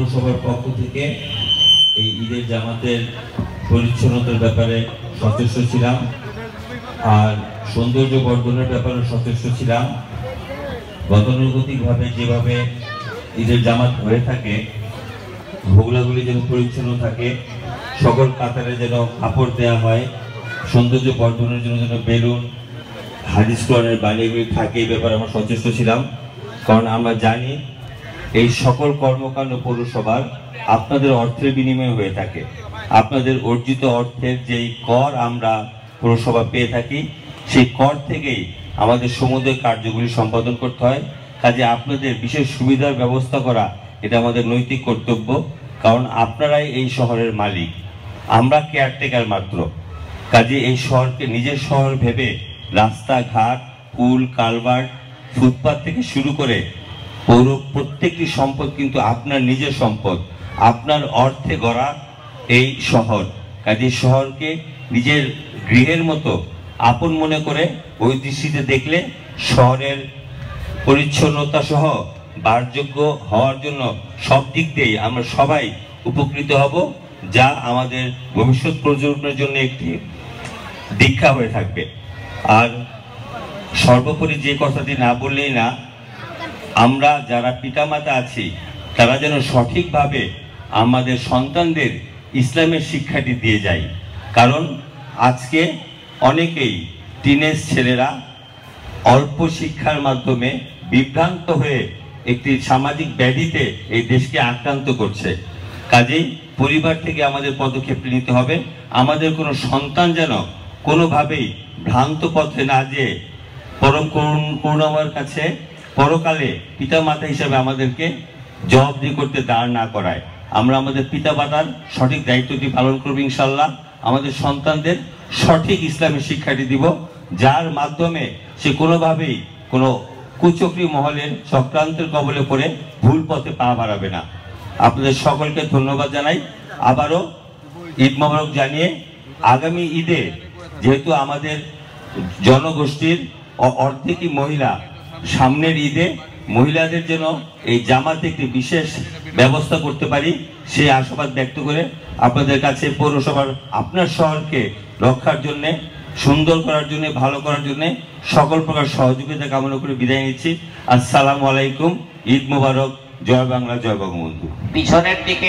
পৌরসভার পক্ষ থেকে এই ঈদের জামাতের পরিচ্ছন্নতার ব্যাপারে সচেষ্ট ছিলাম, আর সৌন্দর্য বর্ধনের ব্যাপারে সচেষ্ট ছিলাম। গতানুগতিকভাবে যেভাবে ঈদের জামাত হয়ে থাকে, ভোগলাগুলি যেন পরিচ্ছন্ন থাকে, সকল কাতারে যেন কাপড় দেওয়া হয়, সৌন্দর্য বর্ধনের জন্য যেন বেলুন হাদিস কোরআনের বাণীগুলি থাকে, এই ব্যাপারে আমরা সচেষ্ট ছিলাম। কারণ আমরা জানি এই সকল কর্মকাণ্ড পৌরসভার আপনাদের অর্থের বিনিময়ে হয়ে থাকে। আপনাদের অর্জিত অর্থের যেই কর আমরা পৌরসভা পেয়ে থাকি, সেই কর থেকেই আমাদের সমুদয় কার্যগুলি সম্পাদন করতে হয়। কাজে আপনাদের বিশেষ সুবিধার ব্যবস্থা করা এটা আমাদের নৈতিক কর্তব্য। কারণ আপনারাই এই শহরের মালিক, আমরা কেয়ারটেকার মাত্র। কাজে এই শহরকে নিজের শহর ভেবে রাস্তাঘাট, পুল, কালভার্ট, ফুটপাথ থেকে শুরু করে পৌর প্রত্যেকটি সম্পদ কিন্তু আপনার নিজের সম্পদ, আপনার অর্থে গড়া এই শহর। কাজে শহরকে নিজের গৃহের মতো আপন মনে করে ওই দৃষ্টিতে দেখলে শহরের পরিচ্ছন্নতা সহ বাসযোগ্য হওয়ার জন্য সব দিক দিয়েই আমরা সবাই উপকৃত হব, যা আমাদের ভবিষ্যৎ প্রজন্মের জন্য একটি দীক্ষা হয়ে থাকবে। আর সর্বোপরি যে কথাটি না বললেই না, আমরা যারা পিতামাতা আছি তারা যেন সঠিকভাবে আমাদের সন্তানদের ইসলামের শিক্ষাটি দিয়ে যাই। কারণ আজকে অনেকেই টিনেজ ছেলেরা অল্প শিক্ষার মাধ্যমে বিভ্রান্ত হয়ে একটি সামাজিক ব্যাধিতে এই দেশকে আক্রান্ত করছে। কাজেই পরিবার থেকে আমাদের পদক্ষেপ নিতে হবে। আমাদের কোনো সন্তান যেন কোনোভাবেই ভ্রান্ত পথে না যেয়ে পরম করুণাময়ের কাছে পরকালে পিতামাতা হিসেবে আমাদেরকে জবাবদিহি করতে দাঁড় না করায়। আমরা আমাদের পিতামাতার সঠিক দায়িত্বটি পালন করব ইনশাল্লাহ। আমাদের সন্তানদের সঠিক ইসলামের শিক্ষাটি দিব, যার মাধ্যমে সে কোনোভাবেই কোনো কুচক্রী মহলের চক্রান্তের কবলে পড়ে ভুল পথে পা বাড়াবে না। আপনাদের সকলকে ধন্যবাদ জানাই। আবারও ঈদ মোবারক জানিয়ে আগামী ঈদে যেহেতু আমাদের জনগোষ্ঠীর অর্ধেকই মহিলা, সামনের ঈদে মহিলাদের জন্য এই জামাতে একটি বিশেষ ব্যবস্থা করতে পারি সেই আশাবাদ ব্যক্ত করে আপনাদের কাছে পৌরসভার আপনার শহরকে রক্ষার জন্যে, সুন্দর করার জন্য, ভালো করার জন্য সকল প্রকার সহযোগিতা কামনা করে বিদায় নিচ্ছি। আসসালামু আলাইকুম। ঈদ মোবারক। জয় বাংলা, জয় বঙ্গবন্ধু। পিছনের দিকে